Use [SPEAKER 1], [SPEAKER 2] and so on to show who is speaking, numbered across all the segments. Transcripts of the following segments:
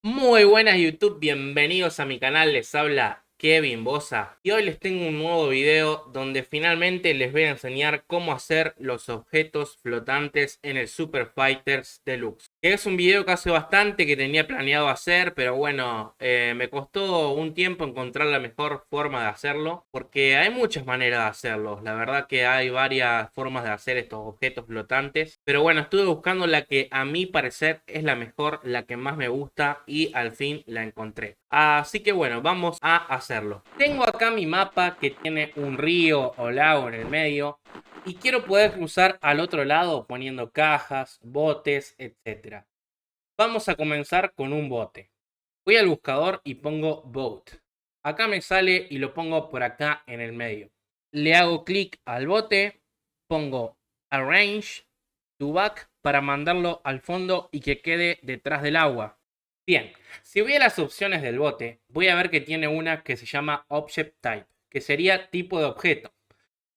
[SPEAKER 1] Muy buenas YouTube, bienvenidos a mi canal, les habla Kevin Bosa y hoy les tengo un nuevo video donde finalmente les voy a enseñar cómo hacer los objetos flotantes en el Super Fighters Deluxe. Es un video que hace bastante que tenía planeado hacer, pero bueno, me costó un tiempo encontrar la mejor forma de hacerlo porque hay muchas maneras de hacerlo. La verdad que hay varias formas de hacer estos objetos flotantes, pero bueno, estuve buscando la que a mi parecer es la mejor, la que más me gusta y al fin la encontré. Así que bueno, vamos a hacerlo. Tengo acá mi mapa que tiene un río o lago en el medio y quiero poder cruzar al otro lado poniendo cajas, botes, etcétera. Vamos a comenzar con un bote. Voy al buscador y pongo boat. Acá me sale y lo pongo por acá en el medio. Le hago clic al bote, pongo arrange to back para mandarlo al fondo y que quede detrás del agua. Bien, si voy a las opciones del bote, voy a ver que tiene una que se llama object type, que sería tipo de objeto.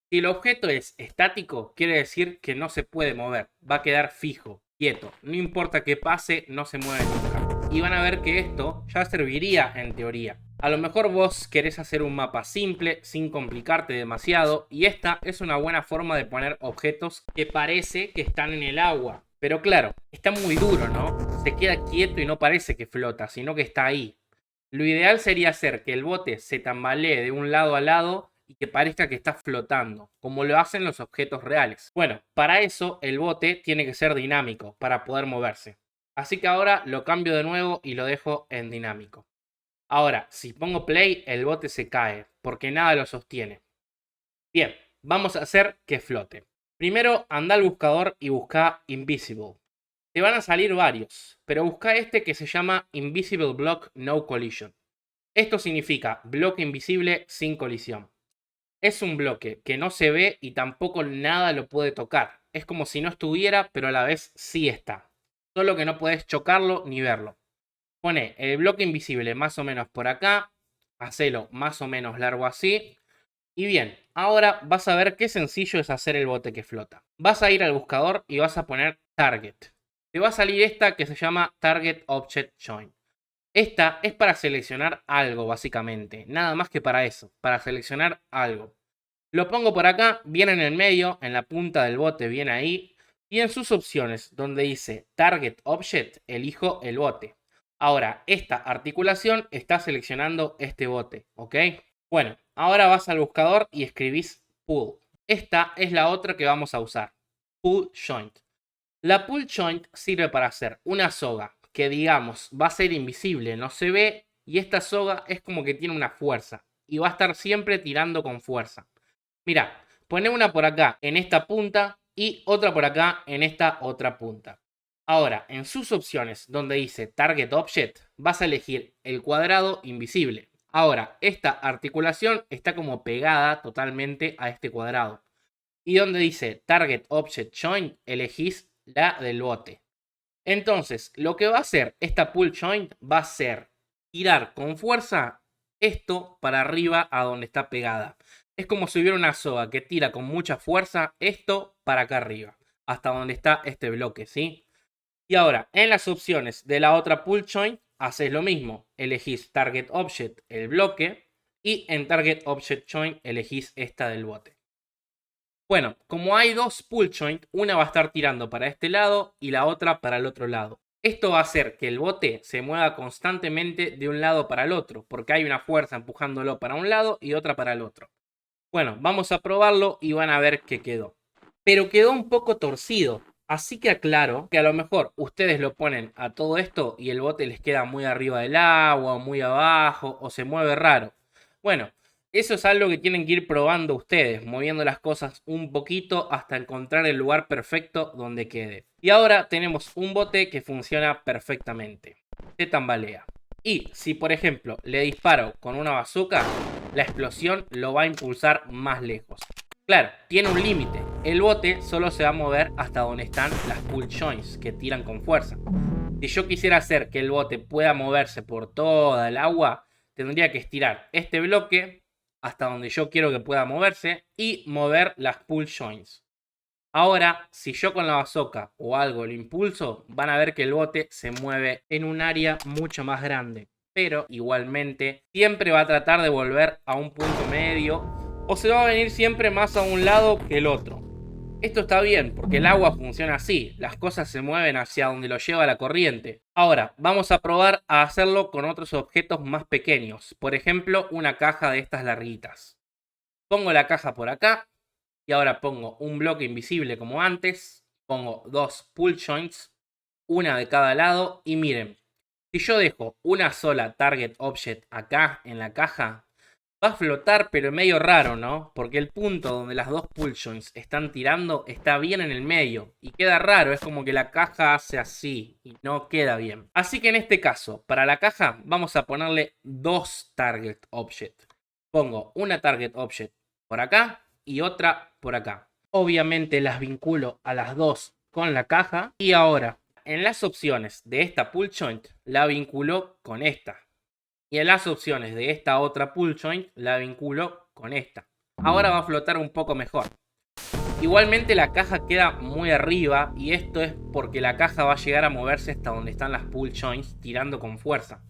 [SPEAKER 1] Si el objeto es estático, quiere decir que no se puede mover, va a quedar fijo, quieto, no importa que pase, no se mueve nunca. Y van a ver que esto ya serviría en teoría. A lo mejor vos querés hacer un mapa simple, sin complicarte demasiado, y esta es una buena forma de poner objetos que parece que están en el agua. Pero claro, está muy duro, ¿no? Se queda quieto y no parece que flota, sino que está ahí. Lo ideal sería hacer que el bote se tambalee de un lado a lado y que parezca que está flotando, como lo hacen los objetos reales. Bueno, para eso el bote tiene que ser dinámico, para poder moverse. Así que ahora lo cambio de nuevo y lo dejo en dinámico. Ahora, si pongo play, el bote se cae, porque nada lo sostiene. Bien, vamos a hacer que flote. Primero, anda al buscador y busca Invisible. Te van a salir varios, pero busca este que se llama Invisible Block No Collision. Esto significa bloque invisible sin colisión. Es un bloque que no se ve y tampoco nada lo puede tocar. Es como si no estuviera, pero a la vez sí está. Solo que no puedes chocarlo ni verlo. Pone el bloque invisible más o menos por acá. Hacelo más o menos largo así. Y bien, ahora vas a ver qué sencillo es hacer el bote que flota. Vas a ir al buscador y vas a poner Target. Te va a salir esta que se llama Target Object Join. Esta es para seleccionar algo, básicamente. Nada más que para eso, para seleccionar algo. Lo pongo por acá, viene en el medio, en la punta del bote, viene ahí. Y en sus opciones, donde dice Target Object, elijo el bote. Ahora, esta articulación está seleccionando este bote, ¿ok? Bueno, ahora vas al buscador y escribís Pull. Esta es la otra que vamos a usar. Pull Joint. La pull joint sirve para hacer una soga que digamos va a ser invisible, no se ve, y esta soga es como que tiene una fuerza y va a estar siempre tirando con fuerza. Mira, pone una por acá en esta punta y otra por acá en esta otra punta. Ahora, en sus opciones donde dice Target Object, vas a elegir el cuadrado invisible. Ahora, esta articulación está como pegada totalmente a este cuadrado. Y donde dice Target Object Joint, elegís la del bote. Entonces, lo que va a hacer esta pull joint va a ser tirar con fuerza esto para arriba a donde está pegada. Es como si hubiera una soga que tira con mucha fuerza esto para acá arriba, hasta donde está este bloque, ¿sí? Y ahora, en las opciones de la otra pull joint, haces lo mismo. Elegís Target Object, el bloque, y en Target Object Joint elegís esta del bote. Bueno, como hay dos pull joint, una va a estar tirando para este lado y la otra para el otro lado. Esto va a hacer que el bote se mueva constantemente de un lado para el otro, porque hay una fuerza empujándolo para un lado y otra para el otro. Bueno, vamos a probarlo y van a ver que quedó. Pero quedó un poco torcido, así que aclaro que a lo mejor ustedes lo ponen a todo esto y el bote les queda muy arriba del agua o muy abajo o se mueve raro. Bueno, eso es algo que tienen que ir probando ustedes, moviendo las cosas un poquito hasta encontrar el lugar perfecto donde quede. Y ahora tenemos un bote que funciona perfectamente. Se tambalea. Y si por ejemplo le disparo con una bazooka, la explosión lo va a impulsar más lejos. Claro, tiene un límite. El bote solo se va a mover hasta donde están las pull joints que tiran con fuerza. Si yo quisiera hacer que el bote pueda moverse por toda el agua, tendría que estirar este bloque hasta donde yo quiero que pueda moverse y mover las pull joints. Ahora, si yo con la bazooka o algo lo impulso, van a ver que el bote se mueve en un área mucho más grande. Pero igualmente siempre va a tratar de volver a un punto medio o se va a venir siempre más a un lado que el otro. Esto está bien porque el agua funciona así, las cosas se mueven hacia donde lo lleva la corriente. Ahora, vamos a probar a hacerlo con otros objetos más pequeños, por ejemplo una caja de estas larguitas. Pongo la caja por acá y ahora pongo un bloque invisible como antes, pongo dos pull joints, una de cada lado y miren, si yo dejo una sola target object acá en la caja, va a flotar pero medio raro, ¿no? Porque el punto donde las dos pull joints están tirando está bien en el medio y queda raro, es como que la caja hace así y no queda bien. Así que en este caso, para la caja vamos a ponerle dos target object. Pongo una target object por acá y otra por acá. Obviamente las vinculo a las dos con la caja y ahora en las opciones de esta pull joint la vinculo con esta. Y en las opciones de esta otra pull joint la vinculo con esta. Ahora va a flotar un poco mejor. Igualmente la caja queda muy arriba y esto es porque la caja va a llegar a moverse hasta donde están las pull joints tirando con fuerza.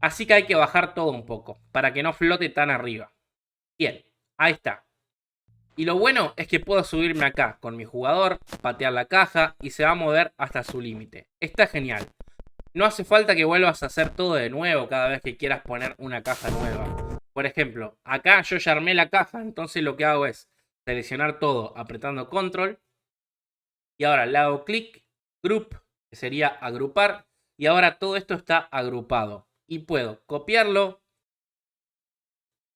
[SPEAKER 1] Así que hay que bajar todo un poco para que no flote tan arriba. Bien, ahí está. Y lo bueno es que puedo subirme acá con mi jugador, patear la caja y se va a mover hasta su límite. Está genial. No hace falta que vuelvas a hacer todo de nuevo cada vez que quieras poner una caja nueva. Por ejemplo, acá yo ya armé la caja, entonces lo que hago es seleccionar todo apretando control. Y ahora le hago clic, group, que sería agrupar. Y ahora todo esto está agrupado. Y puedo copiarlo,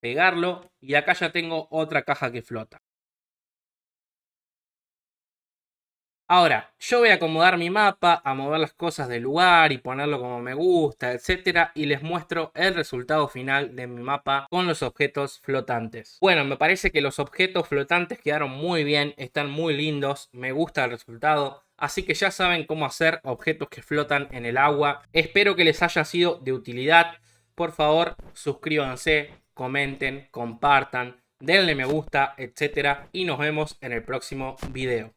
[SPEAKER 1] pegarlo y acá ya tengo otra caja que flota. Ahora, yo voy a acomodar mi mapa, a mover las cosas del lugar y ponerlo como me gusta, etcétera, y les muestro el resultado final de mi mapa con los objetos flotantes. Bueno, me parece que los objetos flotantes quedaron muy bien, están muy lindos, me gusta el resultado. Así que ya saben cómo hacer objetos que flotan en el agua. Espero que les haya sido de utilidad. Por favor, suscríbanse, comenten, compartan, denle me gusta, etcétera, y nos vemos en el próximo video.